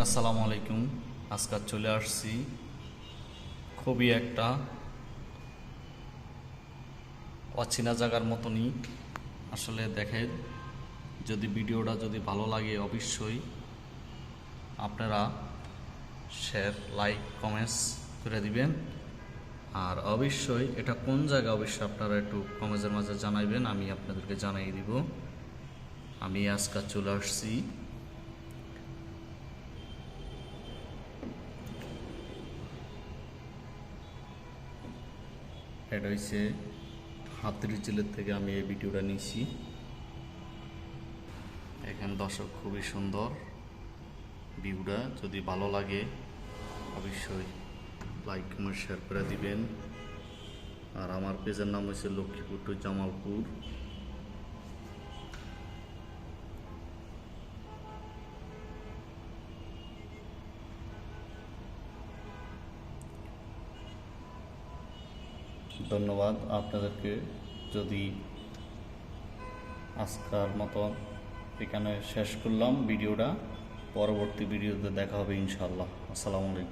আসসালামু আলাইকুম। আজকে চলে আসছি খুবই একটা অচেনা জায়গার মতনই। আসলে দেখেন, যদি ভিডিওটা যদি ভালো লাগে অবশ্যই আপনারা শেয়ার, লাইক, কমেন্টস করে দিবেন। আর অবশ্যই এটা কোন জায়গা অবশ্যই আপনারা একটু কমেন্টের মাঝে জানাইবেন, আমি আপনাদেরকে জানিয়ে দিব। আমি আজকে চলে আসছি এটা হচ্ছে হাতির জেলের থেকে আমি এই ভিডিওটা নিয়েছি। এখানে দর্শক খুবই সুন্দর ভিউটা, যদি ভালো লাগে অবশ্যই লাইক কমেন্ট শেয়ার করে দিবেন। আর আমার পেজের নাম হচ্ছে লক্ষ্মীপুর টু জামালপুর। ধন্যবাদ আপনাদেরকে। যদি আজকের মতো এখানে শেষ করলাম ভিডিওটা, পরবর্তী ভিডিওতে দেখা হবে ইনশাআল্লাহ। আসসালামু আলাইকুম।